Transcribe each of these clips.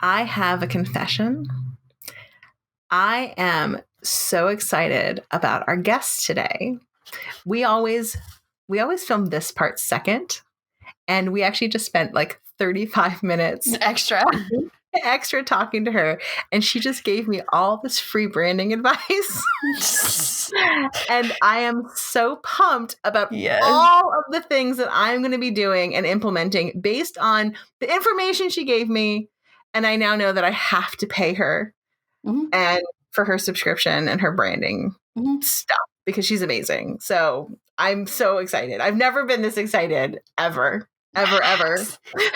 I have a confession. I am so excited about our guest today. We always film this part second, and we actually just spent like 35 minutes extra talking to her, and she just gave me all this free branding advice. And I am so pumped about all of the things that I'm going to be doing and implementing based on the information she gave me. And I now know that I have to pay her and for her subscription and her branding stuff because she's amazing. So I'm so excited. I've never been this excited ever. Ever.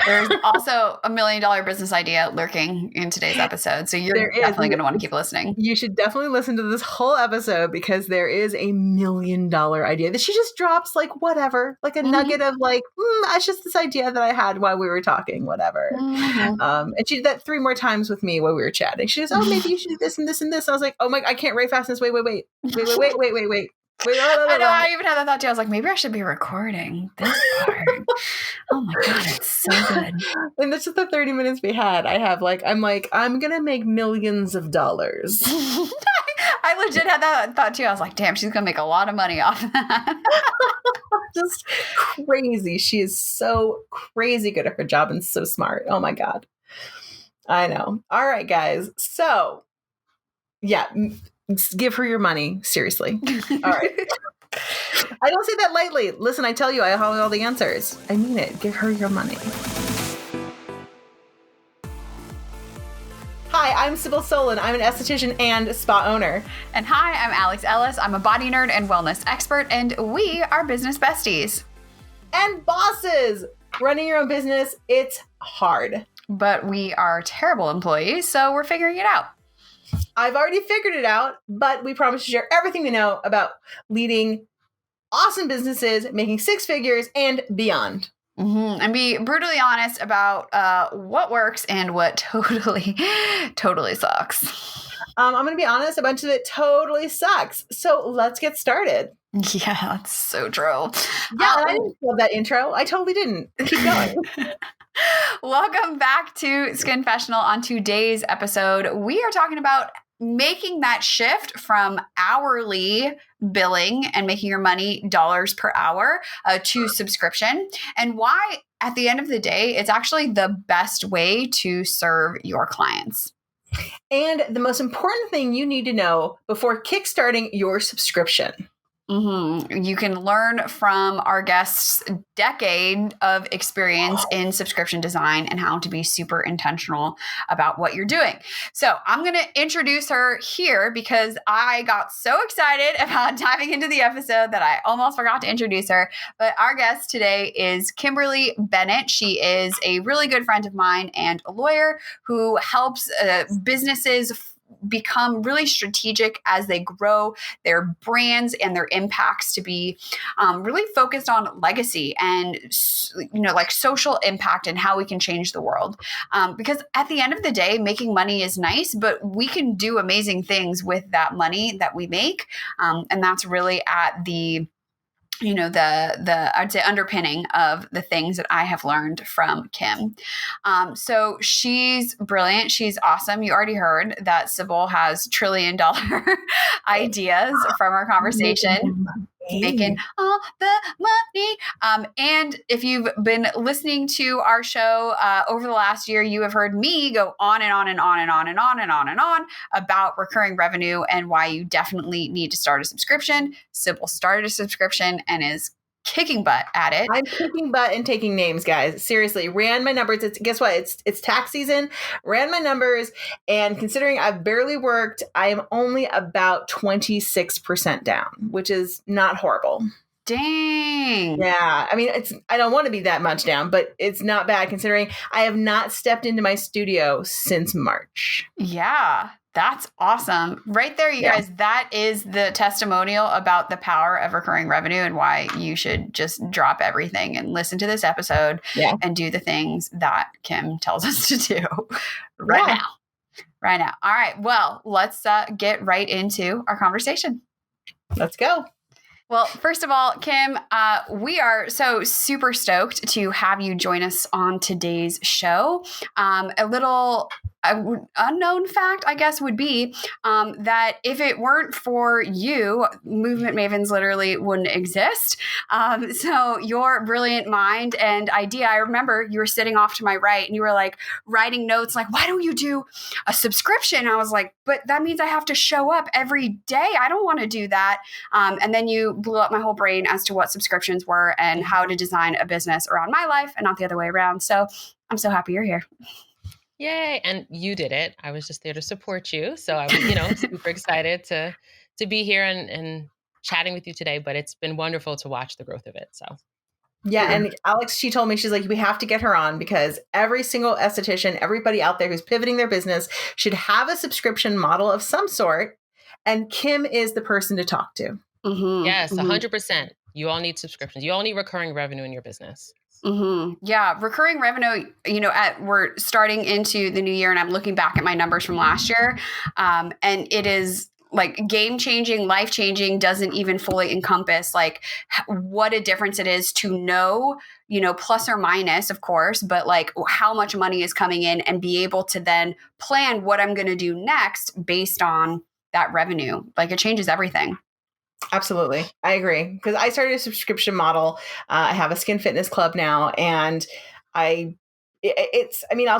There's also $1 million business idea lurking in today's episode. So you're definitely going to want to keep listening. You should definitely listen to this whole episode because there is a $1 million idea that she just drops like whatever, like a nugget of like, that's just this idea that I had while we were talking, whatever. And she did that 3 more times with me while we were chatting. She goes, oh, maybe you should do this and this and this. I was like, oh my, I can't write fast enough. Wait. I know. I even had that thought too. I was like, maybe I should be recording this part. Oh my God, it's so good. And that's just the 30 minutes we had. I'm going to make millions of dollars. I legit had that thought too. I was like, damn, she's going to make a lot of money off that. Just crazy. She is so crazy good at her job and so smart. Oh my God. I know. All right, guys. So yeah. Give her your money. Seriously. All right. I don't say that lightly. Listen, I tell you, I have all the answers. I mean it. Give her your money. Hi, I'm Sybil Solon. I'm an esthetician and spa owner. And hi, I'm Alex Ellis. I'm a body nerd and wellness expert, and we are business besties. And bosses. Running your own business, it's hard. But we are terrible employees, so we're figuring it out. I've already figured it out, but we promise to share everything we know about leading awesome businesses, making 6 figures and beyond. And be brutally honest about what works and what totally sucks. I'm going to be honest, a bunch of it totally sucks. So let's get started. Yeah, that's so true. Yeah, I didn't love that intro. I totally didn't. Keep going. Welcome back to Skinfessional. On today's episode, we are talking about making that shift from hourly billing and making your money dollars per hour to subscription, and why at the end of the day, it's actually the best way to serve your clients. And the most important thing you need to know before kickstarting your subscription. You can learn from our guest's decade of experience in subscription design and how to be super intentional about what you're doing. So I'm going to introduce her here because I got so excited about diving into the episode that I almost forgot to introduce her. But our guest today is Kimberly Bennett. She is a really good friend of mine and a lawyer who helps businesses become really strategic as they grow their brands and their impacts to be really focused on legacy and, like social impact and how we can change the world. Because at the end of the day, making money is nice, but we can do amazing things with that money that we make. And that's really at the I'd say underpinning of the things that I have learned from Kim. So she's brilliant. She's awesome. You already heard that Sybil has $1 trillion ideas from our conversation. Making all the money. And if you've been listening to our show over the last year, you have heard me go on and on and on and on and on and on and on about recurring revenue and why you definitely need to start a subscription. Sybil started a subscription and is kicking butt at it. I'm kicking butt and taking names, guys. Seriously, ran my numbers. Guess what? It's tax season. Ran my numbers, and considering I've barely worked, I am only about 26% down, which is not horrible. Dang. Yeah. I mean, I don't want to be that much down, but it's not bad considering I have not stepped into my studio since March. Yeah. That's awesome. Right there, you guys, that is the testimonial about the power of recurring revenue and why you should just drop everything and listen to this episode and do the things that Kim tells us to do right now. All right. Well, let's get right into our conversation. Let's go. Well, first of all, Kim, we are so super stoked to have you join us on today's show. A little unknown fact, I guess, would be that if it weren't for you, Movement Mavens literally wouldn't exist. So your brilliant mind and idea, I remember you were sitting off to my right and you were like writing notes like, why don't you do a subscription? I was like, but that means I have to show up every day. I don't want to do that. And then you blew up my whole brain as to what subscriptions were and how to design a business around my life and not the other way around. So I'm so happy you're here. Yay. And you did it. I was just there to support you. So I'm, super excited to be here and chatting with you today, but it's been wonderful to watch the growth of it. So yeah. And Alex, she told me, she's like, we have to get her on because every single esthetician, everybody out there who's pivoting their business should have a subscription model of some sort. And Kim is the person to talk to. Mm-hmm. Yes, 100%. You all need subscriptions. You all need recurring revenue in your business. Mm-hmm. Yeah. Recurring revenue, we're starting into the new year and I'm looking back at my numbers from last year. And it is like game changing, life changing, doesn't even fully encompass like what a difference it is to know, plus or minus, of course, but like how much money is coming in and be able to then plan what I'm going to do next based on that revenue. Like it changes everything. Absolutely. I agree. Because I started a subscription model. I have a skin fitness club now. And I'll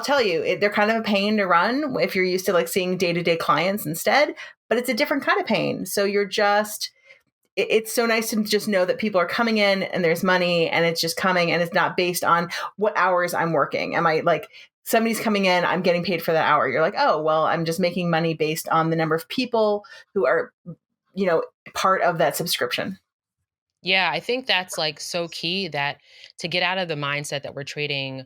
tell you, they're kind of a pain to run if you're used to like seeing day-to-day clients instead, but it's a different kind of pain. So it's so nice to just know that people are coming in and there's money and it's just coming and it's not based on what hours I'm working. Am I like, somebody's coming in, I'm getting paid for that hour. You're like, oh, well, I'm just making money based on the number of people who are part of that subscription. Yeah, I think that's like so key that to get out of the mindset that we're trading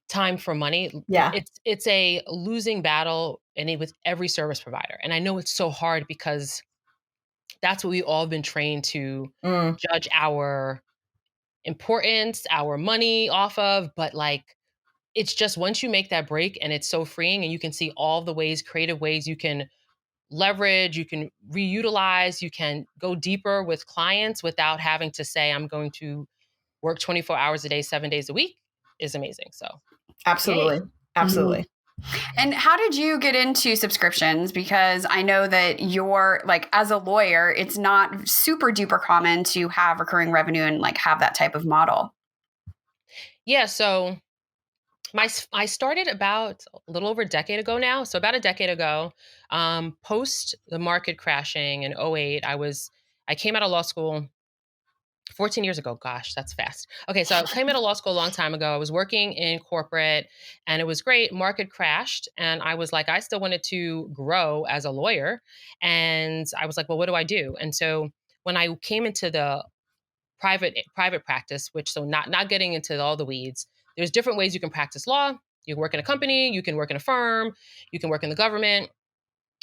time for money. Yeah. It's a losing battle with every service provider. And I know it's so hard because that's what we've all been trained to judge our importance, our money off of. But like, it's just once you make that break and it's so freeing and you can see all the creative ways you can leverage, you can reutilize, you can go deeper with clients without having to say, I'm going to work 24 hours a day, 7 days a week is amazing. So absolutely. Yay. Absolutely. Mm-hmm. And how did you get into subscriptions? Because I know that you're like, as a lawyer, it's not super duper common to have recurring revenue and like have that type of model. Yeah. So I started about a little over a decade ago now. So about a decade ago, post the market crashing in 2008, I came out of law school 14 years ago. Gosh, that's fast. Okay. So I came out of law school a long time ago. I was working in corporate and it was great. Market crashed. And I was like, I still wanted to grow as a lawyer. And I was like, well, what do I do? And so when I came into the private practice, not getting into all the weeds, there's different ways you can practice law. You can work in a company, you can work in a firm, you can work in the government,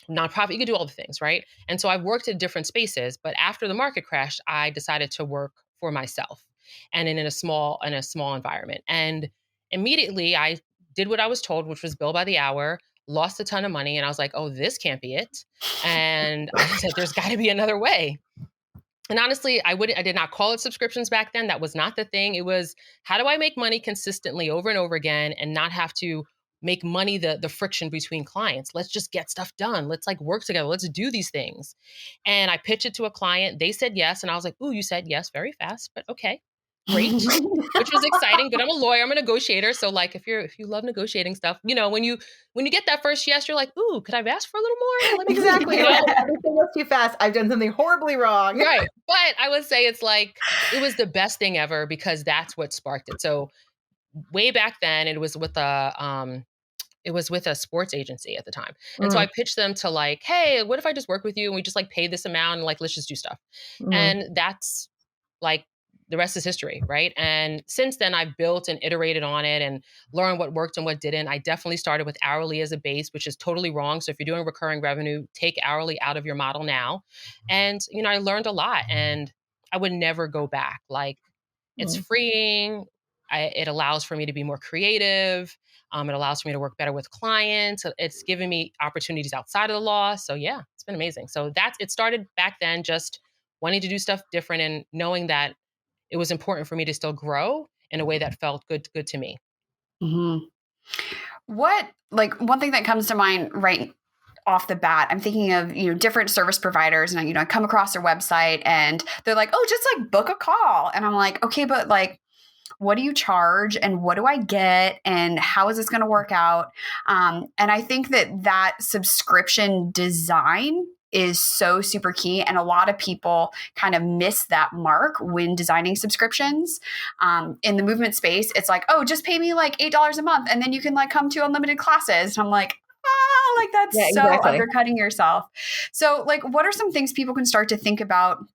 nonprofit, you can do all the things, right? And so I've worked in different spaces, but after the market crashed, I decided to work for myself and in a small environment. And immediately I did what I was told, which was bill by the hour, lost a ton of money. And I was like, oh, this can't be it. And I said, there's got to be another way. And honestly, I did not call it subscriptions back then. That was not the thing. It was, how do I make money consistently over and over again and not have to make money the friction between clients? Let's just get stuff done. Let's like work together. Let's do these things. And I pitched it to a client. They said yes. And I was like, ooh, you said yes very fast, but okay. Great, which was exciting, but I'm a lawyer, I'm a negotiator. So like, if you love negotiating stuff, when you get that first yes, you're like, ooh, could I ask for a little more? Exactly. Everything was too fast. I've done something horribly wrong. Right. But I would say it's like, it was the best thing ever because that's what sparked it. So way back then it was with a sports agency at the time. And so I pitched them to like, hey, what if I just work with you and we just like pay this amount and like, let's just do stuff. And that's like, the rest is history, right? And since then, I've built and iterated on it and learned what worked and what didn't. I definitely started with hourly as a base, which is totally wrong. So if you're doing recurring revenue, take hourly out of your model now. And, I learned a lot and I would never go back. Like, it's freeing. It allows for me to be more creative. It allows for me to work better with clients. It's given me opportunities outside of the law. So yeah, it's been amazing. So it started back then, just wanting to do stuff different and knowing that it was important for me to still grow in a way that felt good to me. Mm-hmm. one thing that comes to mind right off the bat, I'm thinking of, different service providers, and I come across their website and they're like, oh, just like book a call. And I'm like, okay, but like, what do you charge and what do I get and how is this going to work out? And I think that subscription design is so super key. And a lot of people kind of miss that mark when designing subscriptions. In the movement space, it's like, oh, just pay me like $8 a month and then you can like come to unlimited classes. And I'm like, like that's so undercutting yourself. So like, what are some things people can start to think about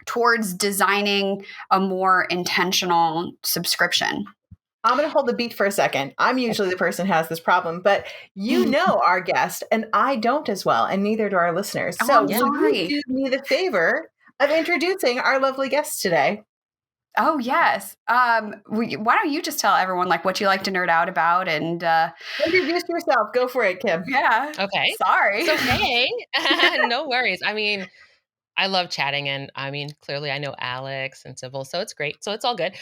towards designing a more intentional subscription? I'm going to hold the beat for a second. I'm usually the person who has this problem, but you know our guest, and I don't as well, and neither do our listeners. So will you do me the favor of introducing our lovely guest today? Oh, yes. Why don't you just tell everyone like what you like to nerd out about and introduce yourself. Go for it, Kim. Yeah. Okay. Sorry. It's okay. No worries. I mean, I love chatting, and I mean, clearly I know Alex and Sybil, so it's great. So it's all good.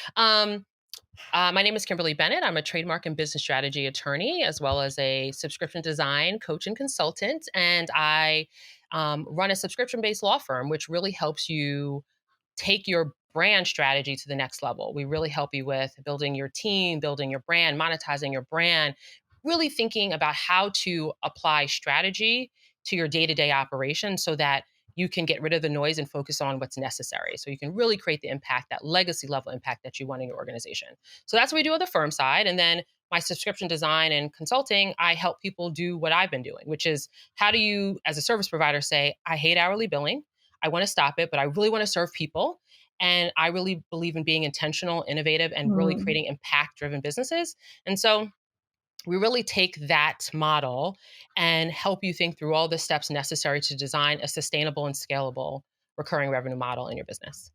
My name is Kim Bennett. I'm a trademark and business strategy attorney, as well as a subscription design coach and consultant. And I run a subscription-based law firm, which really helps you take your brand strategy to the next level. We really help you with building your team, building your brand, monetizing your brand, really thinking about how to apply strategy to your day-to-day operation so that you can get rid of the noise and focus on what's necessary. So you can really create the impact, that legacy level impact that you want in your organization. So that's what we do on the firm side. And then my subscription design and consulting, I help people do what I've been doing, which is how do you, as a service provider, say, I hate hourly billing. I want to stop it, but I really want to serve people. And I really believe in being intentional, innovative, and really creating impact-driven businesses. And so we really take that model and help you think through all the steps necessary to design a sustainable and scalable recurring revenue model in your business.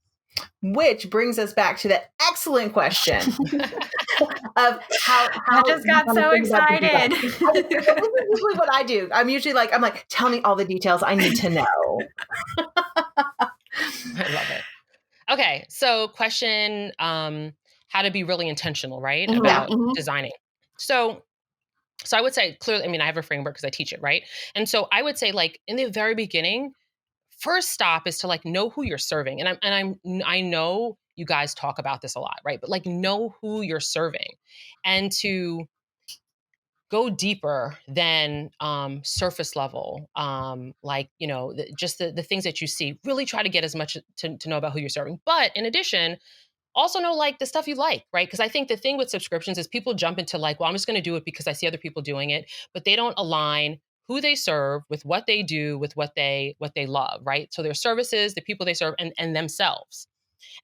Which brings us back to the excellent question of how I just got so excited. This is usually what I do. I'm like, tell me all the details I need to know. I love it. Okay, so question, how to be really intentional, right? About designing. So I would say clearly, I mean, I have a framework because I teach it, right? And so I would say like in the very beginning, first stop is to like know who you're serving. I know you guys talk about this a lot, right? But like know who you're serving and to go deeper than surface level, just the things that you see. Really try to get as much to know about who you're serving. But in addition, also know like the stuff you like, right? Because I think the thing with subscriptions is people jump into like, well, I'm just going to do it because I see other people doing it, but they don't align who they serve with what they do, with what they love, right? So their services, the people they serve, and themselves.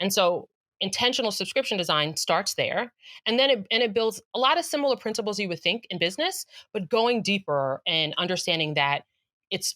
And so intentional subscription design starts there. And then it builds a lot of similar principles you would think in business, but going deeper and understanding that it's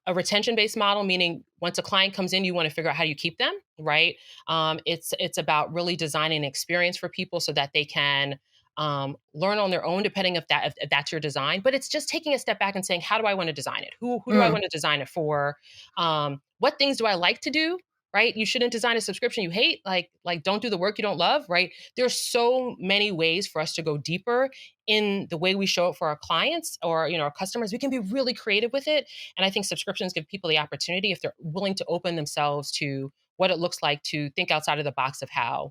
a retention-based model, meaning once a client comes in, you want to figure out how you keep them, right? It's about really designing an experience for people so that they can learn on their own, depending if that's your design. But it's just taking a step back and saying, how do I want to design it? Who do I want to design it for? What things do I like to do? Right? You shouldn't design a subscription you hate, like don't do the work you don't love, right? There's so many ways for us to go deeper in the way we show up for our clients or, our customers. We can be really creative with it. And I think subscriptions give people the opportunity, if they're willing to open themselves to what it looks like to think outside of the box of how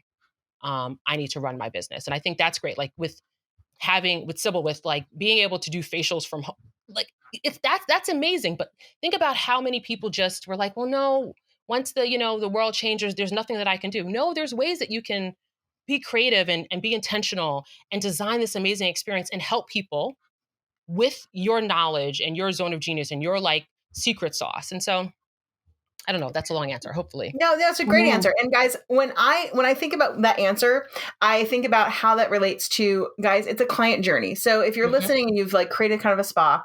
I need to run my business. And I think that's great. Like with Sybil, with like being able to do facials from home, like if that's amazing. But think about how many people just were like, well, no, once the world changes, there's nothing that I can do. No, there's ways that you can be creative and be intentional and design this amazing experience and help people with your knowledge and your zone of genius and your like secret sauce. And so I don't know, that's a long answer, hopefully. No, that's a great answer. And guys, when I think about that answer, I think about how that relates to, guys, it's a client journey. So if you're listening and you've like created kind of a spa,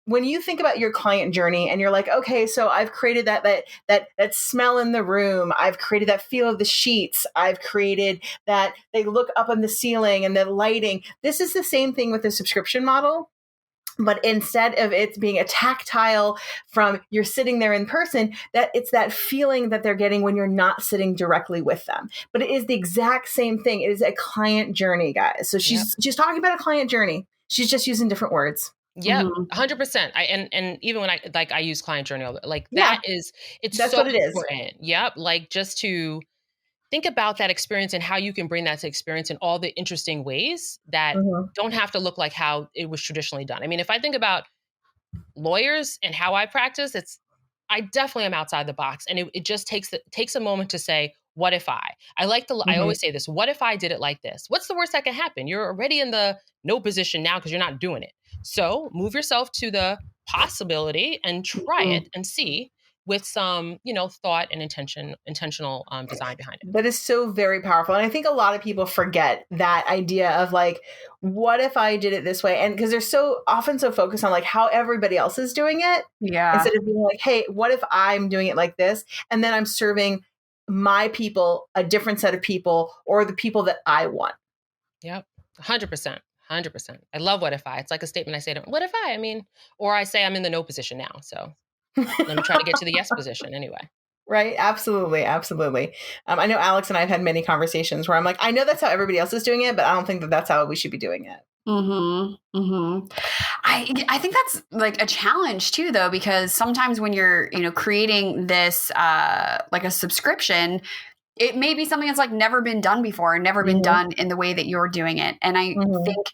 when you think about your client journey and you're like, okay, so I've created that smell in the room. I've created that feel of the sheets. I've created that they look up on the ceiling and the lighting. This is the same thing with the subscription model. But instead of it being a tactile from you're sitting there in person, that it's that feeling that they're getting when you're not sitting directly with them. But it is the exact same thing. It is a client journey, guys. So she's talking about a client journey. She's just using different words. Yep, 100%. And even when I use client journal, like Yeah, it's that's so what it is. important. Yep, like just to think about that experience and how you can bring that to experience in all the interesting ways that don't have to look like how it was traditionally done. I mean, if I think about lawyers and how I practice, I definitely am outside the box, and it just takes a moment to say, what if I always say this, what if I did it like this? What's the worst that can happen? You're already in the no position now because you're not doing it. So move yourself to the possibility and try it and see, with some, thought and intentional design behind it. That is so very powerful. And I think a lot of people forget that idea of like, what if I did it this way? And because they're so often so focused on like how everybody else is doing it. Yeah. Instead of being like, hey, what if I'm doing it like this? And then I'm serving my people, a different set of people, or the people that I want. Yep. 100%. 100%. I love what if I. It's like a statement I say to, what if I mean, or I say I'm in the no position now. So let me try to get to the yes position anyway. Right. Absolutely. Absolutely. I know Alex and I have had many conversations where I'm like, I know that's how everybody else is doing it, but I don't think that that's how we should be doing it. I think that's like a challenge too, though, because sometimes when you're, creating this, like a subscription, it may be something that's like never been done before and never been done in the way that you're doing it. And I think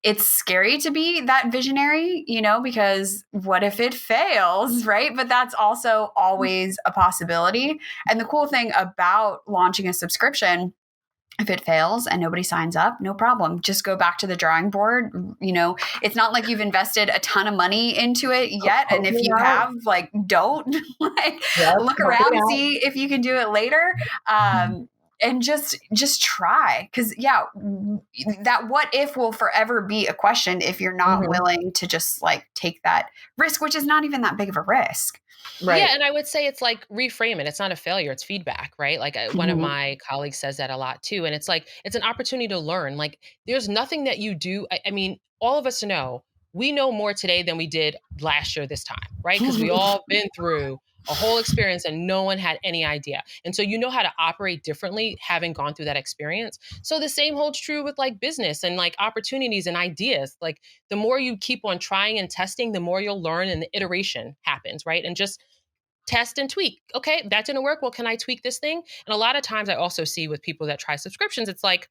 it's scary to be that visionary, because what if it fails, right? But that's also always a possibility. And the cool thing about launching a subscription, if it fails and nobody signs up, no problem. Just go back to the drawing board. It's not like you've invested a ton of money into it yet. And if you have, like, don't look around, see if you can do it later. And just try. Cause that what if will forever be a question if you're not willing to just like take that risk, which is not even that big of a risk. Right. Yeah. And I would say it's like reframe it. It's not a failure. It's feedback, right? Like one of my colleagues says that a lot too. And it's like, it's an opportunity to learn. Like there's nothing that you do. I mean, all of us know, we know more today than we did last year this time, right? Because we all been through a whole experience and no one had any idea. And so you know how to operate differently having gone through that experience. So the same holds true with like business and like opportunities and ideas. Like the more you keep on trying and testing, the more you'll learn and the iteration happens, right? And just test and tweak. Okay, that didn't work. Well, can I tweak this thing? And a lot of times I also see with people that try subscriptions, it's like,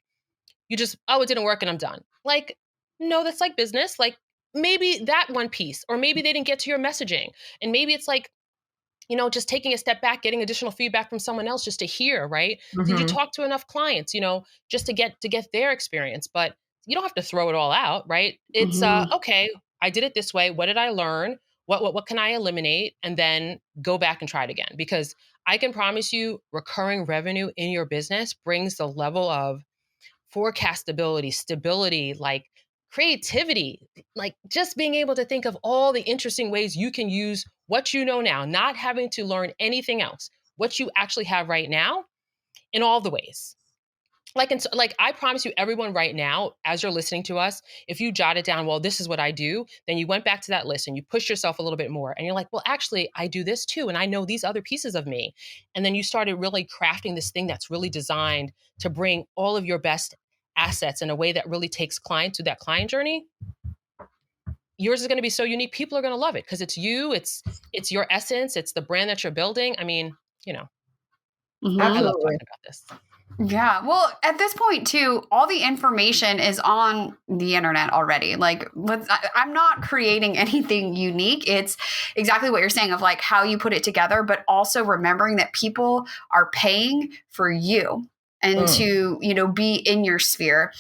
you just, oh, it didn't work and I'm done. Like, no, that's like business. Like maybe that one piece, or maybe they didn't get to your messaging. And maybe it's like, just taking a step back, getting additional feedback from someone else just to hear, right? Did you talk to enough clients, just to get their experience? But you don't have to throw it all out, right? It's okay, I did it this way. What did I learn? What can I eliminate? And then go back and try it again. Because I can promise you, recurring revenue in your business brings the level of forecastability, stability, like creativity, like just being able to think of all the interesting ways you can use what you know now, not having to learn anything else, what you actually have right now in all the ways. Like I promise you, everyone right now, as you're listening to us, if you jotted down, well, this is what I do, then you went back to that list and you push yourself a little bit more. And you're like, well, actually, I do this too. And I know these other pieces of me. And then you started really crafting this thing that's really designed to bring all of your best assets in a way that really takes clients through that client journey. Yours is going to be so unique. People are going to love it because it's you, it's your essence, it's the brand that you're building. I mean, I love talking about this. Yeah. Well, at this point too, all the information is on the internet already. Like I'm not creating anything unique. It's exactly what you're saying of like how you put it together, but also remembering that people are paying for you and to, be in your sphere.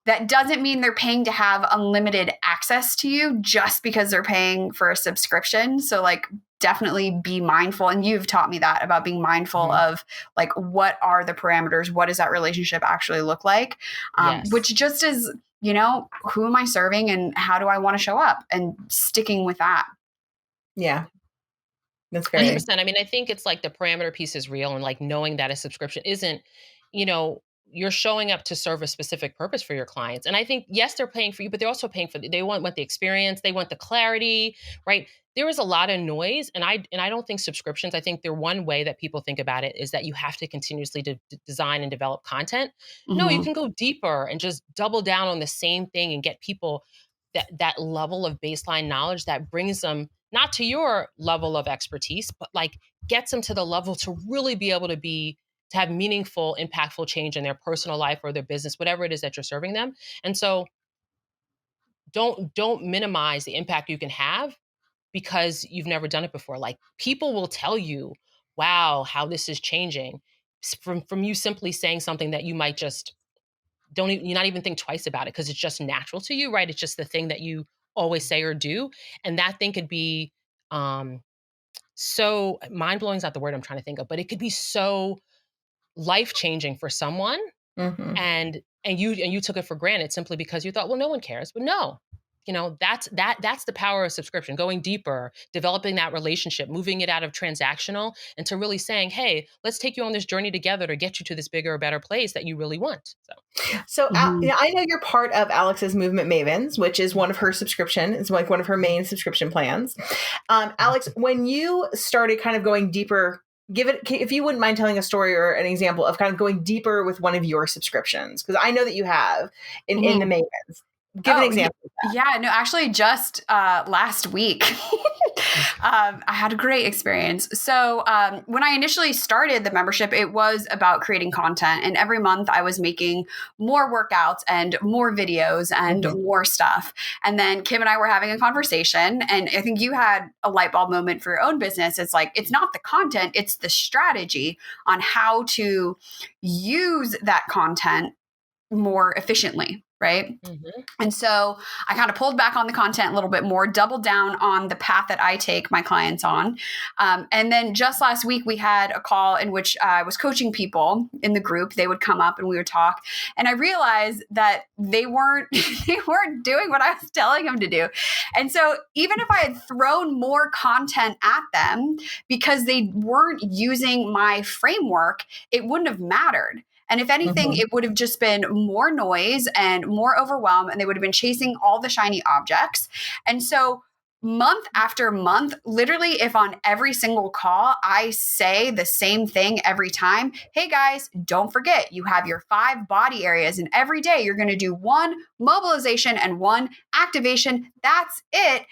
That doesn't mean they're paying to have unlimited access to you just because they're paying for a subscription. So like definitely be mindful. And you've taught me that about being mindful of like, what are the parameters? What does that relationship actually look like? Which just is, who am I serving and how do I want to show up and sticking with that. Yeah. That's great. 100%. I mean, I think it's like the parameter piece is real and like knowing that a subscription isn't, you're showing up to serve a specific purpose for your clients. And I think, yes, they're paying for you, but they're also paying they want the experience. They want the clarity, right? There is a lot of noise. And I don't think subscriptions, I think they're one way that people think about it is that you have to continuously design and develop content. No, you can go deeper and just double down on the same thing and get people that level of baseline knowledge that brings them not to your level of expertise, but like gets them to the level to really be able to have meaningful, impactful change in their personal life or their business, whatever it is that you're serving them. And so don't minimize the impact you can have because you've never done it before. Like people will tell you, wow, how this is changing from you simply saying something that you might just don't even, you not even think twice about it because it's just natural to you, right? It's just the thing that you always say or do. And that thing could be so mind blowing is not the word I'm trying to think of, but it could be so life changing for someone. Mm-hmm. And you took it for granted simply because you thought, well, no one cares. But no, that's the power of subscription, going deeper, developing that relationship, moving it out of transactional and to really saying, hey, let's take you on this journey together to get you to this bigger, better place that you really want. So I know you're part of Alex's Movement Mavens, which is one of her subscription. It's like one of her main subscription plans. Alex, when you started kind of going deeper, if you wouldn't mind telling a story or an example of kind of going deeper with one of your subscriptions, because I know that you have in the Mavens. Give an example of that. Yeah, no, actually just last week, I had a great experience. So when I initially started the membership, it was about creating content. And every month I was making more workouts and more videos and more stuff. And then Kim and I were having a conversation. And I think you had a light bulb moment for your own business. It's like, it's not the content, it's the strategy on how to use that content more efficiently. Right. Mm-hmm. And so I kind of pulled back on the content a little bit more, doubled down on the path that I take my clients on. And then just last week, we had a call in which I was coaching people in the group. They would come up and we would talk. And I realized that they weren't doing what I was telling them to do. And so even if I had thrown more content at them because they weren't using my framework, it wouldn't have mattered. And if anything, it would have just been more noise and more overwhelm, and they would have been chasing all the shiny objects. And so month after month, literally, if on every single call, I say the same thing every time, hey guys, don't forget, you have your 5 body areas, and every day you're going to do 1 mobilization and 1 activation. That's it.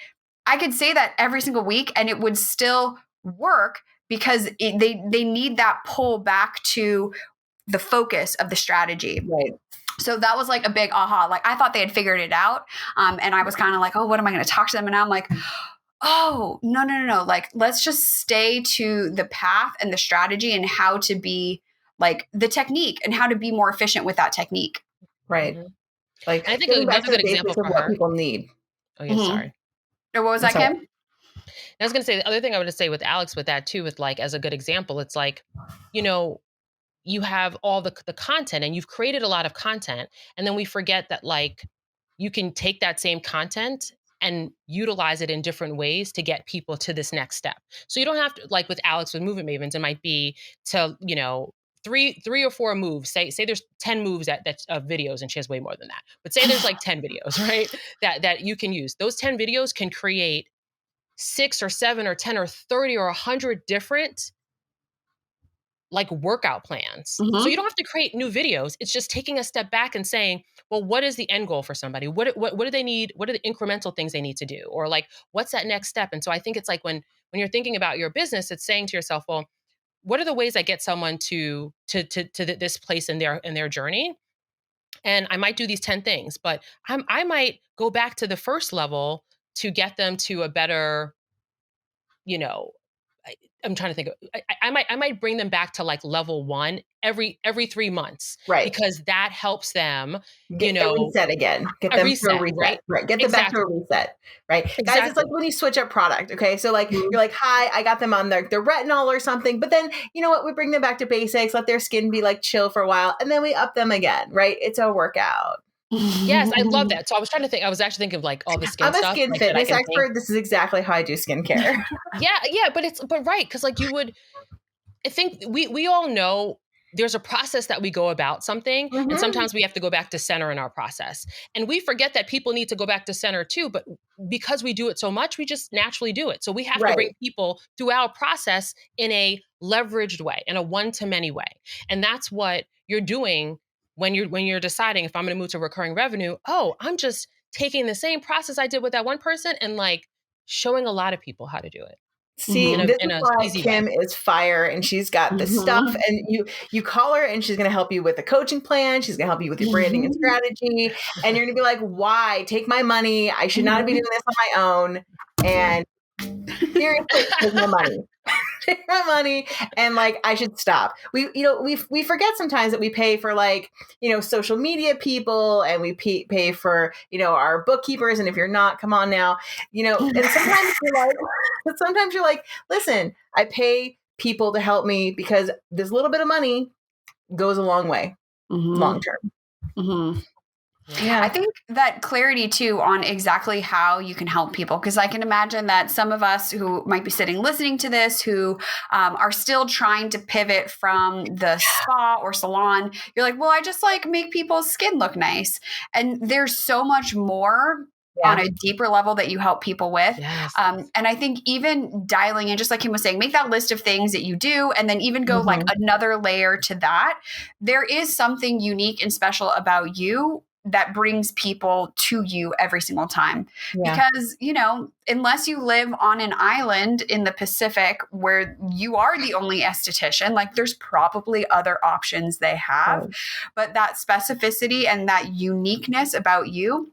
I could say that every single week and it would still work because they need that pull back to the focus of the strategy. Right. So that was like a big aha. Like I thought they had figured it out. And I was kind of like, oh, what am I going to talk to them? And now I'm like, oh, no. Like, let's just stay to the path and the strategy and how to be like the technique and how to be more efficient with that technique. Right. Mm-hmm. Like I think another good example for what her. people need. Oh yeah, sorry. Or what was that, Kim? I was going to say the other thing I would say with Alex with that too, with like as a good example, it's like, you have all the content and you've created a lot of content. And then we forget that like you can take that same content and utilize it in different ways to get people to this next step. So you don't have to, like with Alex with Movement Mavens, it might be to, 3 or 4 moves. Say there's 10 moves that videos, and she has way more than that. But say there's like 10 videos, right? That you can use. Those 10 videos can create 6 or 7 or 10 or 30 or 100 different like workout plans. So you don't have to create new videos. It's just taking a step back and saying, well, what is the end goal for somebody? What do they need? What are the incremental things they need to do? Or like, what's that next step? And so I think it's like when you're thinking about your business, it's saying to yourself, well, what are the ways I get someone to this place in their journey? And I might do these 10 things, but I might go back to the first level to get them to a better, I'm trying to think of, I might bring them back to like level 1 every 3 months, right? Because that helps them, get a reset again, get them to a reset, right? Get them back to a reset, right? Exactly. Guys, it's like when you switch up product. Okay, so like you're like, hi, I got them on their retinol or something, but then you know what? We bring them back to basics, let their skin be like chill for a while, and then we up them again, right? It's a workout. Yes, I love that. So I was trying to think. I was actually thinking of like all the skin stuff. I'm a skin fitness expert. This is exactly how I do skincare. yeah, but right, because like I think we all know there's a process that we go about something, and sometimes we have to go back to center in our process, and we forget that people need to go back to center too. But because we do it so much, we just naturally do it. So we have to bring people through our process in a leveraged way, in a one-to-many way, and that's what you're doing when you're deciding if I'm going to move to recurring revenue. Oh, I'm just taking the same process I did with that one person and like showing a lot of people how to do it. See, Mhm. this In is a why easy Kim way. is fire, and she's got this stuff, Mhm. and you call her and she's going to help you with a coaching plan. She's going to help you with your branding and strategy. And you're going to be like, why? Take my money. I should not be doing this on my own. And seriously, take my money. Take my money, and like I should stop. We forget sometimes that we pay for like, social media people, and we pay for, our bookkeepers. And if you're not, come on now, and sometimes you're like, listen, I pay people to help me because this little bit of money goes a long way, long Mhm. term. Mhm. Yeah. I think that clarity too on exactly how you can help people, because I can imagine that some of us who might be sitting listening to this who are still trying to pivot from the spa or salon, you're like, well, I just like make people's skin look nice. And there's so much more on Yeah. a deeper level that you help people with. Yes. And I think even dialing in, just like Kim was saying, make that list of things that you do, and then even go like Mhm. another layer to that. There is something unique and special about you that brings people to you every single time. Yeah. Because, unless you live on an island in the Pacific where you are the only esthetician, like there's probably other options they have. Right. But that specificity and that uniqueness about you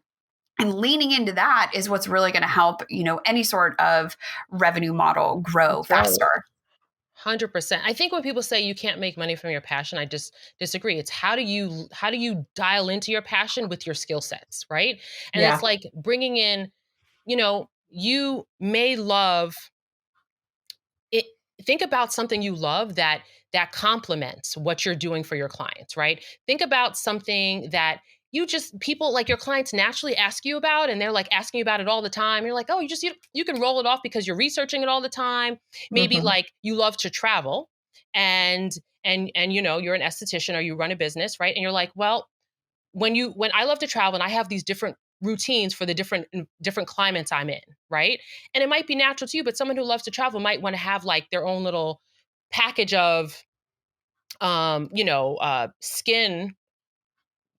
and leaning into that is what's really going to help, any sort of revenue model grow That's right. faster. 100%. I think when people say you can't make money from your passion, I just disagree. It's how do you dial into your passion with your skill sets, right? And Yeah. it's like bringing in, you may love it. Think about something you love that complements what you're doing for your clients, right? Think about something that people like your clients naturally ask you about, and they're like asking you about it all the time. You're like, oh, you can roll it off because you're researching it all the time. Maybe Mhm. like you love to travel, and you're an esthetician or you run a business, right? And you're like, well, when I love to travel and I have these different routines for the different climates I'm in, right? And it might be natural to you, but someone who loves to travel might want to have like their own little package of skin.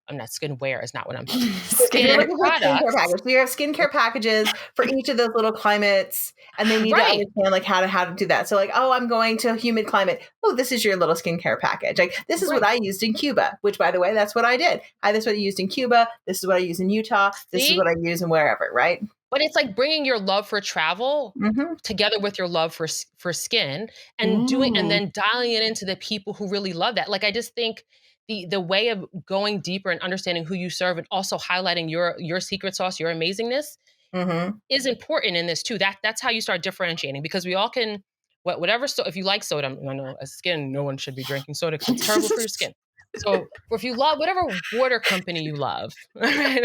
I'm not skin wear is not what I'm thinking. If you're Skin looking for a skincare products. package, so you have skincare packages for each of those little climates, and they need to Right. understand like how to do that. So like, oh, I'm going to a humid climate. Oh, this is your little skincare package. Like this is what Right. I used in Cuba, which by the way, that's what I did. This is what I used in Cuba. This is what I use in Utah. This is See? what I use in wherever. Right. But it's like bringing your love for travel Mm-hmm. together with your love for skin, and Mm. then dialing it into the people who really love that. Like I just think the way of going deeper and understanding who you serve and also highlighting your secret sauce, your amazingness Mm-hmm. is important in this too. That's how you start differentiating, because we all can whatever. So if you like soda, I know as skin, no one should be drinking soda because it's terrible for your skin. So if you love whatever water company you love, right?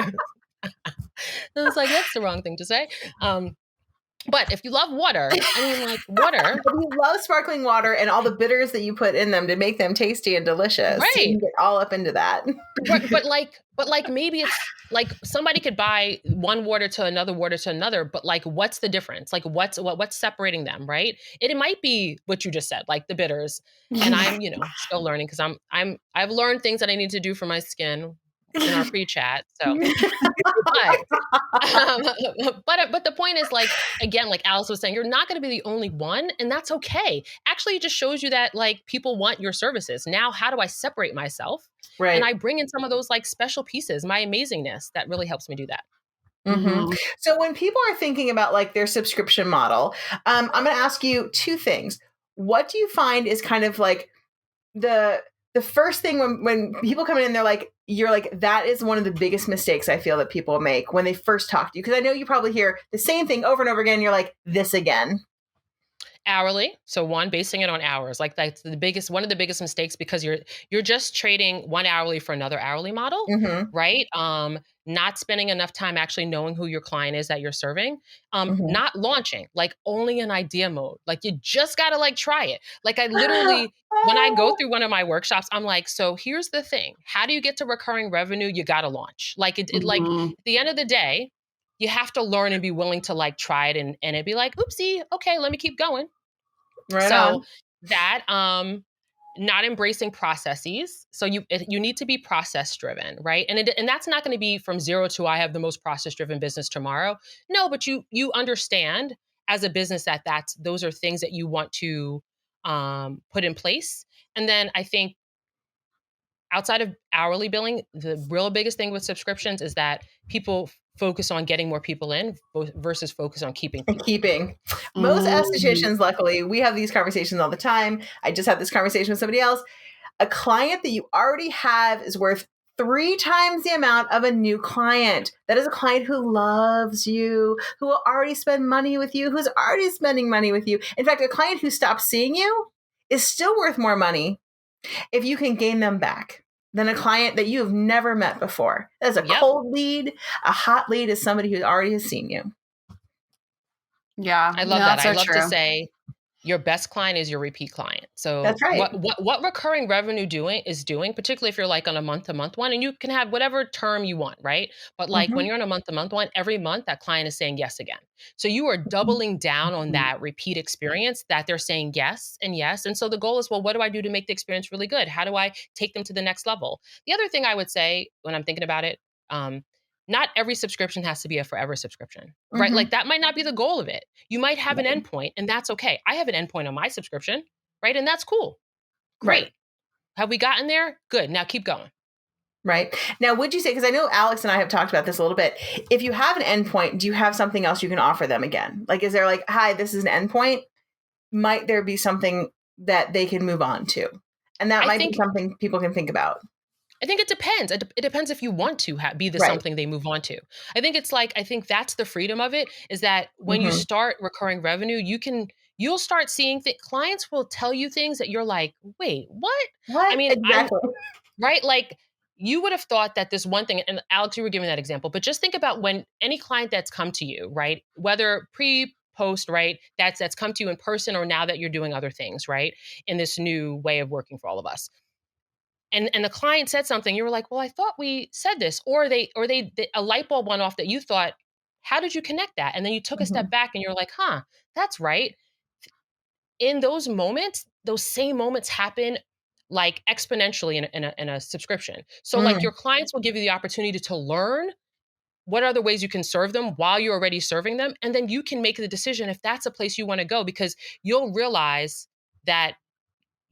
I was like, that's the wrong thing to say. But if you love water, I mean, like water, But you love sparkling water and all the bitters that you put in them to make them tasty and delicious. You right? can get all up into that. But maybe it's like somebody could buy one water to another, but like, what's the difference? Like, what's separating them, right? It might be what you just said, like the bitters. And I'm, still learning because I've learned things that I need to do for my skin in our pre-chat. So, but Um, but the point is, like, again, like Alice was saying, you're not going to be the only one, and that's okay. Actually, it just shows you that like people want your services. Now, how do I separate myself? And Right. I bring in some of those like special pieces, my amazingness that really helps me do that. Hmm. Mhm. So when people are thinking about like their subscription model, I'm going to ask you two things. What do you find is kind of like the first thing when people come in, they're like, you're like, that is one of the biggest mistakes I feel that people make when they first talk to you, because I know you probably hear the same thing over and over again. You're like, this again. Hourly. So one, basing it on hours. Like that's one of the biggest mistakes, because you're just trading one hourly for another hourly model, Mm-hmm. right? Not spending enough time actually knowing who your client is that you're serving. Mm-hmm. Not launching, like only in idea mode. Like you just gotta like try it. Like I literally, when I go through one of my workshops, I'm like, so here's the thing. How do you get to recurring revenue? You gotta launch. Like it like Mhm. at the end of the day, you have to learn and be willing to like try it, and it'd be like, oopsie, okay, let me keep going. Right So on. that not embracing processes. So you need to be process driven, right? And that's not going to be from zero to I have the most process driven business tomorrow. No, but you understand as a business that those are things that you want to put in place. And then I think outside of hourly billing, the real biggest thing with subscriptions is that people focus on getting more people in versus focus on keeping people. And keeping. Most estheticians, luckily, we have these conversations all the time. I just had this conversation with somebody else. A client that you already have is worth 3 times the amount of a new client. That is a client who loves you, who will already spend money with you, who's already spending money with you. In fact, a client who stops seeing you is still worth more money if you can gain them back than a client that you have never met before. That's a cold lead. A hot lead is somebody who already has seen you. Yeah. I love that. I love to say your best client is your repeat client. So that's right. What recurring revenue doing, particularly if you're like on a month-to-month one, and you can have whatever term you want, right? But like when you're on a month-to-month one, every month that client is saying yes again. So you are doubling down on that repeat experience that they're saying yes and yes. And so the goal is, well, what do I do to make the experience really good? How do I take them to the next level? The other thing I would say when I'm thinking about it, not every subscription has to be a forever subscription, right? Like that might not be the goal of it. You might have an endpoint and that's okay. I have an endpoint on my subscription, right? And that's cool. Great. Right. Have we gotten there? Good. Now keep going. Right. Now, would you say, because I know Alex and I have talked about this a little bit, if you have an endpoint, do you have something else you can offer them again? Like, is there like, hi, this is an endpoint? Might there be something that they can move on to? And that might be something people can think about. I think it depends. It depends if you want to be something they move on to. I think that's the freedom of it, is that when you start recurring revenue, you'll start seeing clients will tell you things that you're like, wait, what? What? I mean, exactly. Right? Like you would have thought that this one thing, and Alex, you were giving that example, but just think about when any client that's come to you, right? Whether post, right? That's come to you in person or now that you're doing other things, right? In this new way of working for all of us. And the client said something, you were like, well, I thought we said this, or a light bulb went off that you thought, how did you connect that? And then you took a step back and you're like, that's right. In those moments, those same moments happen like exponentially in a subscription. So like your clients will give you the opportunity to learn what are the ways you can serve them while you're already serving them. And then you can make the decision if that's a place you want to go, because you'll realize that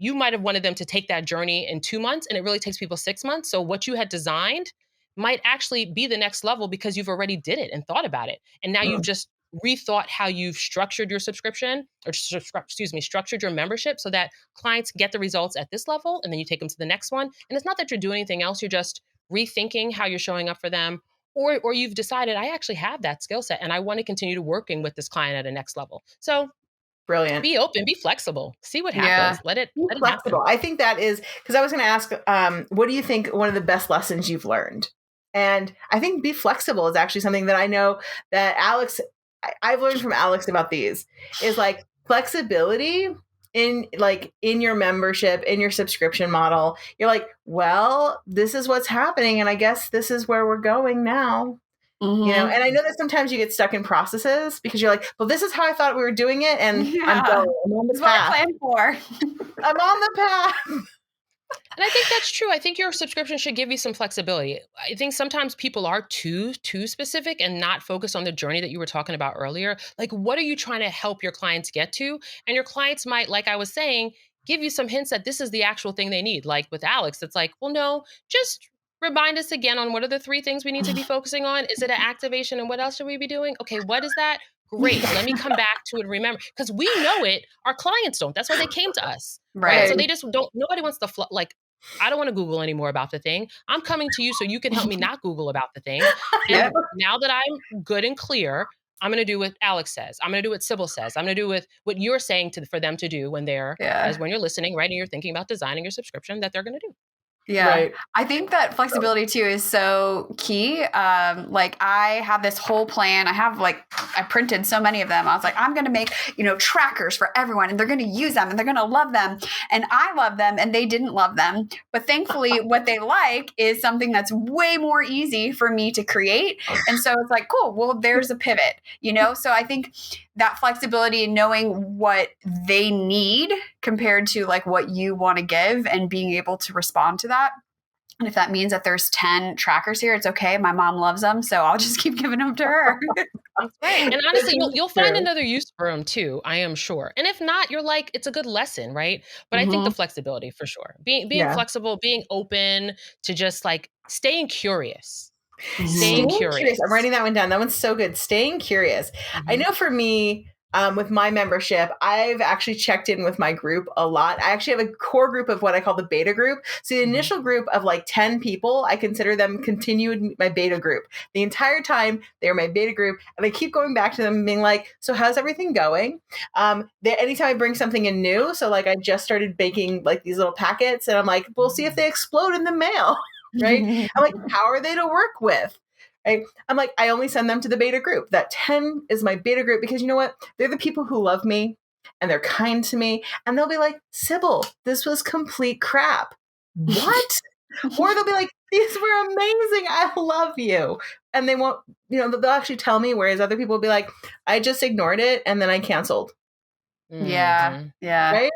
you might have wanted them to take that journey in 2 months and it really takes people 6 months. So what you had designed might actually be the next level because you've already did it and thought about it. And now you've just rethought how you've structured your subscription structured your membership so that clients get the results at this level and then you take them to the next one. And it's not that you're doing anything else. You're just rethinking how you're showing up for them. Or you've decided, I actually have that skill set and I want to continue to working with this client at a next level. So brilliant. Be open, be flexible, see what happens. Let it flexible. Happen. I think that is, because I was going to ask, what do you think one of the best lessons you've learned? And I think be flexible is actually something that I know that I've learned from Alex about these, is like flexibility in your membership, in your subscription model. You're like, well, this is what's happening. And I guess this is where we're going now. You know, and I know that sometimes you get stuck in processes because you're like, well, this is how I thought we were doing it. And I'm on the path. What I planned for. I'm on the path. And I think that's true. I think your subscription should give you some flexibility. I think sometimes people are too specific and not focused on the journey that you were talking about earlier. Like, what are you trying to help your clients get to? And your clients might, like I was saying, give you some hints that this is the actual thing they need. Like with Alex, it's like, well, no, just remind us again on what are the 3 things we need to be focusing on? Is it an activation? And what else should we be doing? Okay, what is that? Great. Let me come back to it and remember. Because we know it. Our clients don't. That's why they came to us. Right. So they just don't. Nobody wants to, I don't want to Google anymore about the thing. I'm coming to you so you can help me not Google about the thing. And now that I'm good and clear, I'm going to do what Alex says. I'm going to do what Sybil says. I'm going to do with what you're saying for them to do when when you're listening, right? And you're thinking about designing your subscription that they're going to do. Yeah. Right. I think that flexibility too is so key. Like I have this whole plan. I printed so many of them. I was like, I'm going to make, trackers for everyone and they're going to use them and they're going to love them. And I love them and they didn't love them. But thankfully what they like is something that's way more easy for me to create. And so it's like, cool, well, there's a pivot, So I think that flexibility and knowing what they need compared to like what you want to give and being able to respond to that. And if that means that there's 10 trackers here, it's okay. My mom loves them, so I'll just keep giving them to her. That's right. And honestly, you'll find another use for them too, I am sure. And if not, you're like, it's a good lesson, right? But I think the flexibility for sure. Being flexible, being open to just like staying curious. Staying curious. I'm writing that one down. That one's so good. Staying curious. I know for me, with my membership, I've actually checked in with my group a lot. I actually have a core group of what I call the beta group. So the initial group of like 10 people, I consider them continued my beta group. The entire time they're my beta group, and I keep going back to them and being like, so how's everything going? Anytime I bring something in new, so like I just started baking like these little packets, and I'm like, we'll see if they explode in the mail, right? I'm like, how are they to work with? Right? I'm like, I only send them to the beta group. That 10 is my beta group because you know what? They're the people who love me and they're kind to me. And they'll be like, Sybil, this was complete crap. What? Or they'll be like, these were amazing. I love you. And they won't, they'll actually tell me, whereas other people will be like, I just ignored it and then I canceled. Yeah. Yeah. Right?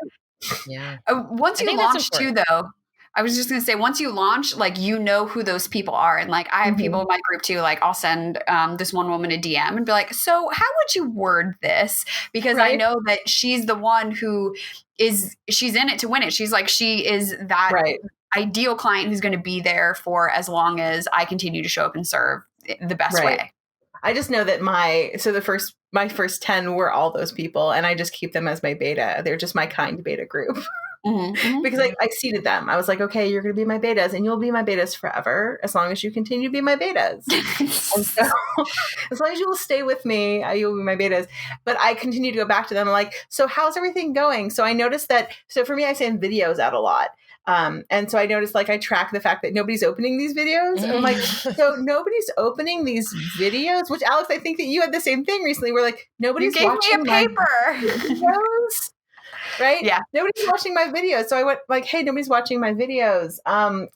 Yeah. Once you launch too, though, I was just going to say, once you launch, like, who those people are. And like, I have people in my group too, like I'll send this one woman a DM and be like, so how would you word this? Because I know that she's the one who she's in it to win it. She's like, she is that ideal client who's going to be there for as long as I continue to show up and serve the best way. I just know that my first 10 were all those people, and I just keep them as my beta. They're just my kind beta group. Because I seeded them. I was like, okay, you're going to be my betas and you'll be my betas forever as long as you continue to be my betas. And so as long as you will stay with me, you'll be my betas. But I continue to go back to them. I'm like, so how's everything going? So I noticed so for me, I send videos out a lot. And so I noticed, like, I track the fact that nobody's opening these videos. And I'm like, so nobody's opening these videos, which Alex, I think that you had the same thing recently. We're like, nobody's watching me a paper. Videos. Right? Yeah. Nobody's watching my videos. So I went like, hey, nobody's watching my videos.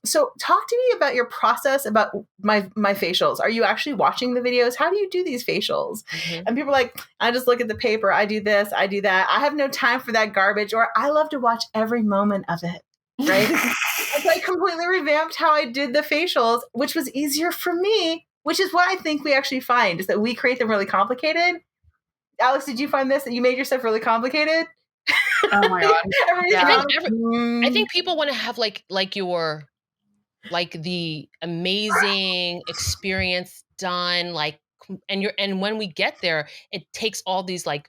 So talk to me about your process about my facials. Are you actually watching the videos? How do you do these facials? And people are like, I just look at the paper. I do this. I do that. I have no time for that garbage. Or I love to watch every moment of it. Right? And so I completely revamped how I did the facials, which was easier for me, which is what I think we actually find is that we create them really complicated. Alex, did you find this, that you made your stuff really complicated? Oh my God. I think people want to have like the amazing experience done, like, and when we get there, it takes all these like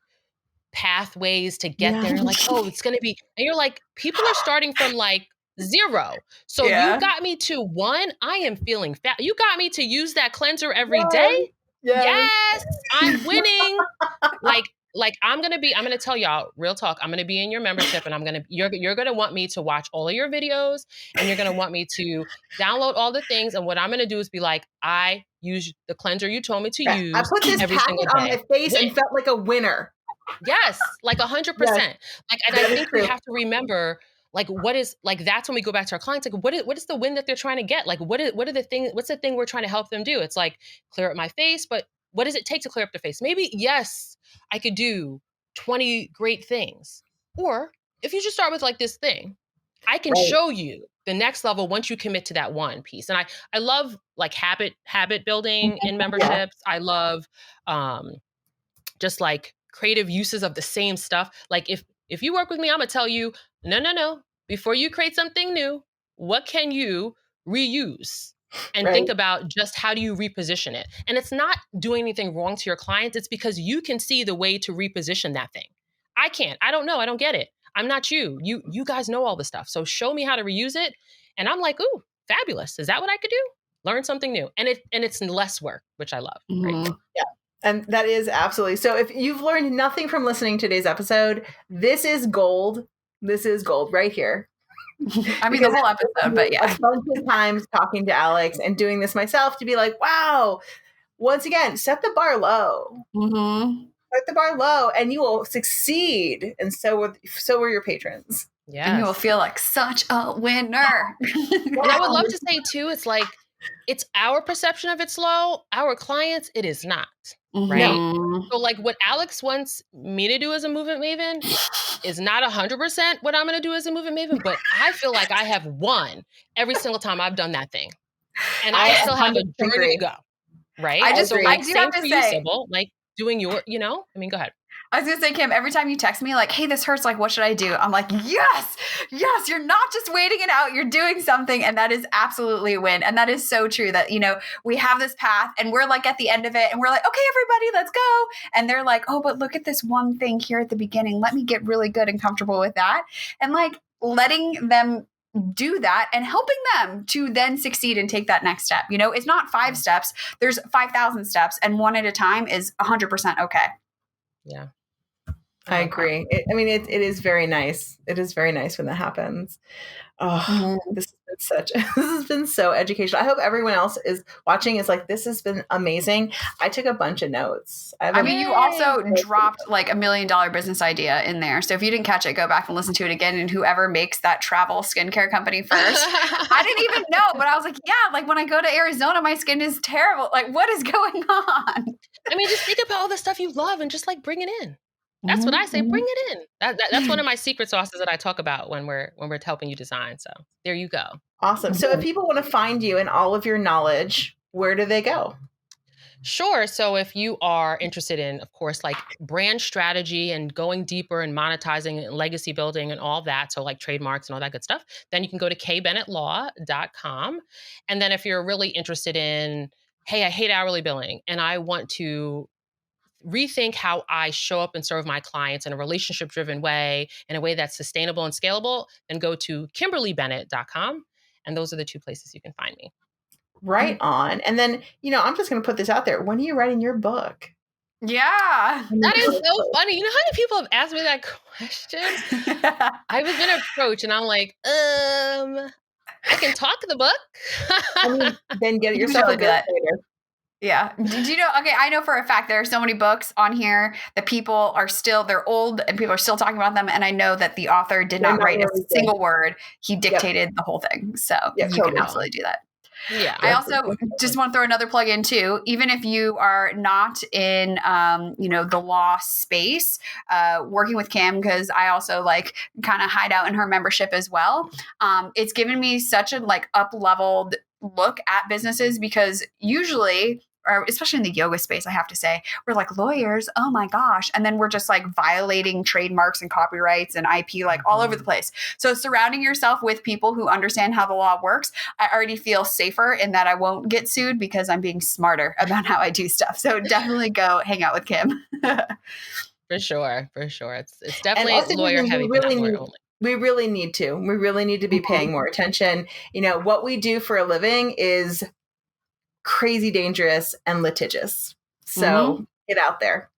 pathways to get there. You're like, oh, it's going to be, and you're like, people are starting from like 0. So you got me to 1. I am feeling fat. You got me to use that cleanser every day. Yes, I'm winning. Like I'm going to tell y'all real talk. I'm going to be in your membership and you're going to want me to watch all of your videos and you're going to want me to download all the things. And what I'm going to do is be like, I use the cleanser you told me to use. I put this packet on my face and felt like a winner. Yes. Like 100%. Like, and I think we have to remember, like, what is, like, that's when we go back to our clients. Like, what is the win that they're trying to get? Like, what's the thing we're trying to help them do? It's like, clear up my face, but what does it take to clear up the face? Maybe, yes, I could do 20 great things. Or if you just start with like this thing, I can show you the next level once you commit to that one piece. And I love like habit building in memberships. I love just like creative uses of the same stuff. Like if you work with me, I'm gonna tell you, no. Before you create something new, what can you reuse? And think about just how do you reposition it? And it's not doing anything wrong to your clients. It's because you can see the way to reposition that thing. I can't. I don't know. I don't get it. I'm not you. You guys know all the stuff. So show me how to reuse it. And I'm like, ooh, fabulous. Is that what I could do? Learn something new. And it's less work, which I love. Right? Yeah. And that is absolutely. So if you've learned nothing from listening to today's episode, this is gold. This is gold right here. I mean, the whole episode, but yeah. A bunch of times talking to Alex and doing this myself to be like, wow, once again, set the bar low. Set the bar low and you will succeed. And so will your patrons. Yeah. And you will feel like such a winner. And I would love to say too, it's like, it's our perception of it's low. Our clients, it is not. right? Mhm. So like what Alex wants me to do as a movement maven is not 100% what I'm going to do as a movement maven, but I feel like I have won every single time I've done that thing. And I I still have a 100% journey to agree. go, right? I So agree. I like do same have to for you, say, Sybil, like doing your, I mean, go ahead. I was going to say, Kim, every time you text me like, hey, this hurts, like, what should I do? I'm like, yes, you're not just waiting it out. You're doing something. And that is absolutely a win. And that is so true that, we have this path and we're like at the end of it and we're like, okay, everybody, let's go. And they're like, oh, but look at this one thing here at the beginning. Let me get really good and comfortable with that. And like letting them do that and helping them to then succeed and take that next step. It's not 5 steps. There's 5,000 steps and one at a time is 100% okay. Yeah. I agree. It is very nice. It is very nice when that happens. Oh, this has been so educational. I hope everyone else is watching is like, this has been amazing. I took a bunch of notes. You also dropped like $1 million business idea in there. So if you didn't catch it, go back and listen to it again. And whoever makes that travel skincare company first, I didn't even know, but I was like, yeah, like when I go to Arizona, my skin is terrible. Like what is going on? Just think about all the stuff you love and just like bring it in. That's what I say. Bring it in. That's one of my secret sauces that I talk about when we're helping you design. So there you go. Awesome. So if people want to find you and all of your knowledge, where do they go? Sure. So if you are interested in, of course, like brand strategy and going deeper and monetizing and legacy building and all that, so like trademarks and all that good stuff, then you can go to kbennettlaw.com. And then if you're really interested in, hey, I hate hourly billing and I want to rethink how I show up and serve my clients in a relationship-driven way, in a way that's sustainable and scalable, then go to kimberlybennett.com. And those are the 2 places you can find me. Right on. And then, I'm just going to put this out there. When are you writing your book? Yeah. That is so funny. You know how many people have asked me that question? I was in approach and I'm like, I can talk the book. Then get yourself a ghostwriter. Yeah. Did you know? Okay. I know for a fact there are so many books on here that people are they're old and people are still talking about them. And I know that the author did not write a single word. He dictated the whole thing. So you can absolutely do that. Yeah. I also just want to throw another plug in too. Even if you are not in, the law space, working with Kim, because I also like kind of hide out in her membership as well. It's given me such a like up-leveled look at businesses because usually, or especially in the yoga space, I have to say, we're like lawyers, oh my gosh. And then we're just like violating trademarks and copyrights and IP like all over the place. So surrounding yourself with people who understand how the law works, I already feel safer in that I won't get sued because I'm being smarter about how I do stuff. So definitely go hang out with Kim. For sure. It's definitely lawyer heavy, but not lawyer only. We really need to. We really need to be paying more attention. What we do for a living is crazy dangerous and litigious. So get out there.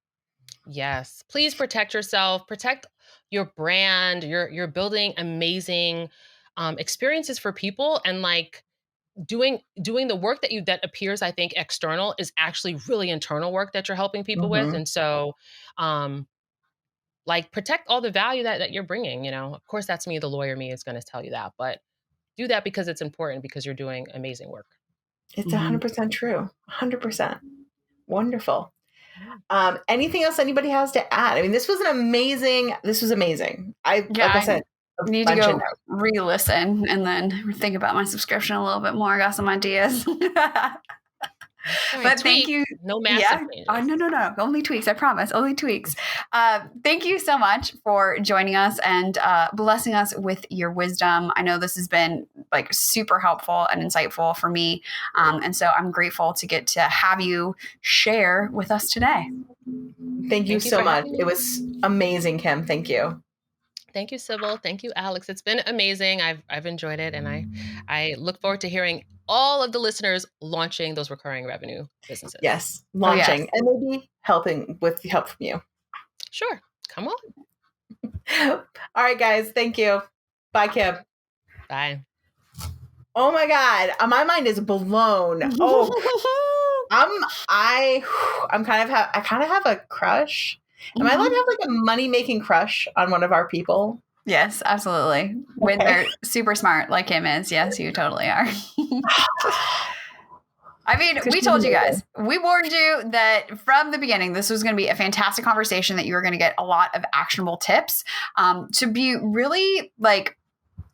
Yes. Please protect yourself, protect your brand. You're building amazing experiences for people, and like doing the work that appears, I think, external is actually really internal work that you're helping people with. And so like protect all the value that you're bringing, Of course, that's me, the lawyer me is going to tell you that, but do that because it's important, because you're doing amazing work. It's 100% true. 100%. Wonderful. Anything else anybody has to add? This was amazing. Like I said, need to go re-listen and then think about my subscription a little bit more. I got some ideas. But thank you. No massive changes. No. Only tweaks. I promise. Only tweaks. Thank you so much for joining us and blessing us with your wisdom. I know this has been like super helpful and insightful for me. And so I'm grateful to get to have you share with us today. Thank you so much. It was amazing, Kim. Thank you. Thank you, Sybil. Thank you, Alex. It's been amazing. I've enjoyed it, and I look forward to hearing all of the listeners launching those recurring revenue businesses. Yes, launching and maybe helping with help from you. Sure, come on. All right, guys. Thank you. Bye, Kim. Bye. Oh my God, my mind is blown. Oh, I kind of have a crush. Am I allowed to have like a money-making crush on one of our people? Yes, absolutely. When they're super smart like Kim is. Yes, you totally are. I mean, we told you guys, we warned you that from the beginning, this was going to be a fantastic conversation, that you were going to get a lot of actionable tips to be really like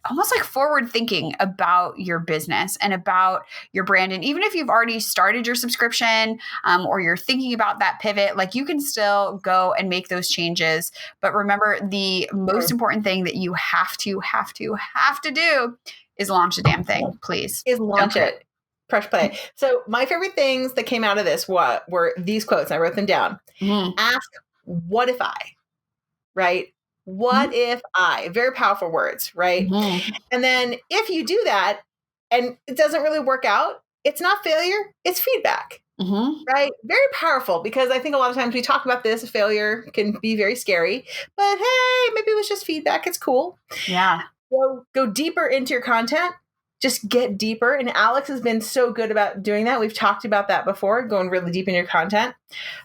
almost like forward thinking about your business and about your brand. And even if you've already started your subscription or you're thinking about that pivot, like you can still go and make those changes. But remember, the most important thing that you have to do is launch the damn thing, please. Is launch it. Press play. So my favorite things that came out of this were these quotes. I wrote them down. Ask, what if I, right? What if I? Very powerful words, right? And then if you do that and it doesn't really work out, it's not failure, it's feedback, right? Very powerful, because I think a lot of times we talk about this, failure can be very scary, but hey, maybe it was just feedback. It's cool. Yeah. Go deeper into your content. Just get deeper. And Alex has been so good about doing that. We've talked about that before, going really deep in your content.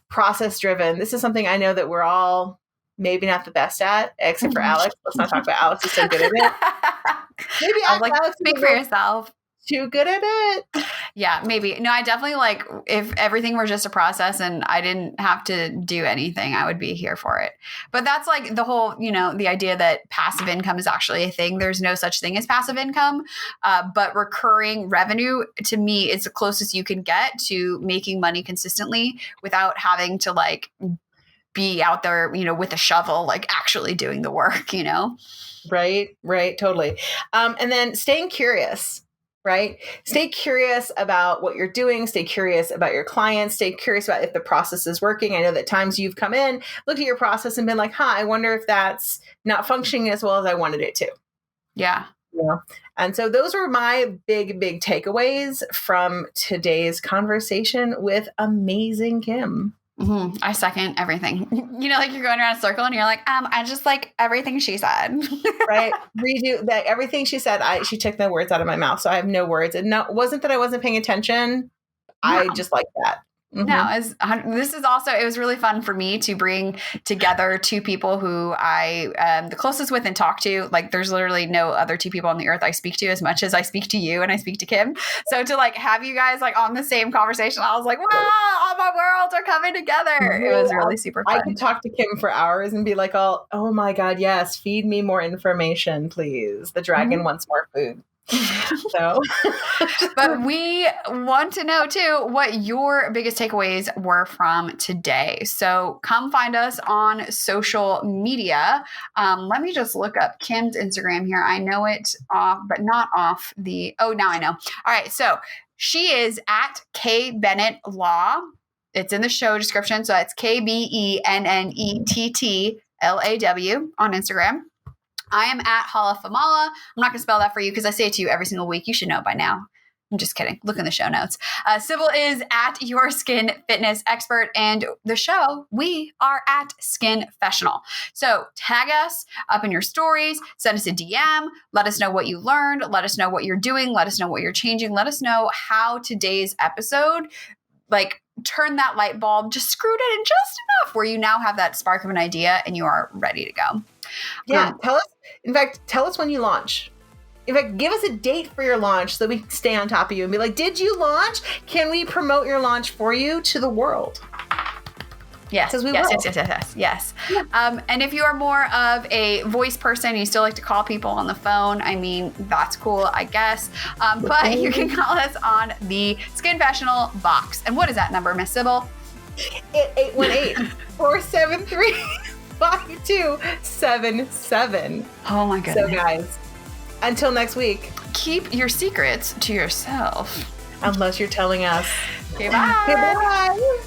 Process driven. This is something I know that we're all maybe not the best at, except for Alex. Let's not talk about Alex. He's so good at it. Maybe Alex speak for yourself. Too good at it. Yeah, maybe. No, I definitely like, if everything were just a process and I didn't have to do anything, I would be here for it. But that's like the whole, the idea that passive income is actually a thing. There's no such thing as passive income, but recurring revenue to me is the closest you can get to making money consistently without having to like be out there, with a shovel, like actually doing the work, Right. Totally. And then staying curious, right? Stay curious about what you're doing. Stay curious about your clients. Stay curious about if the process is working. I know that times you've come in, looked at your process and been like, I wonder if that's not functioning as well as I wanted it to. Yeah. And so those were my big takeaways from today's conversation with amazing Kim. I second everything. Like you're going around a circle and you're like, I just like everything she said. Right. Redo that. Everything she said, she took the words out of my mouth. So I have no words. And no, it wasn't that I wasn't paying attention. No. I just like that. No, this is also, it was really fun for me to bring together two people who I am the closest with and talk to. Like there's literally no other two people on the earth I speak to as much as I speak to you and I speak to Kim. So to like have you guys like on the same conversation, I was like, wow, all my worlds are coming together. It was really super fun. I could talk to Kim for hours and be like, oh my God, yes, feed me more information, please. The dragon wants more food. So, but we want to know too what your biggest takeaways were from today. So come find us on social media. Let me just look up Kim's Instagram here. I know it off, but not off now I know. All right. So she is at K Bennett Law. It's in the show description. So it's KBENNETTLAW on Instagram. I am at Hala Famala. I'm not going to spell that for you because I say it to you every single week. You should know it by now. I'm just kidding. Look in the show notes. Sybil is at Your Skin Fitness Expert, and the show, we are at Skinfessional. So tag us up in your stories, send us a DM, let us know what you learned, let us know what you're doing, let us know what you're changing, let us know how today's episode, like, turn that light bulb, just screwed it in just enough where you now have that spark of an idea and you are ready to go. Yeah. Tell us when you launch. In fact, give us a date for your launch so that we can stay on top of you and be like, did you launch? Can we promote your launch for you to the world? Yes. Yes. Yeah. And if you are more of a voice person, you still like to call people on the phone, I mean, that's cool, I guess. But you can call us on the Skinfessional box. And what is that number, Miss Sybil? 818-473-5277. Oh my goodness. So guys, until next week, keep your secrets to yourself. Unless you're telling us. Okay, bye. Okay, bye.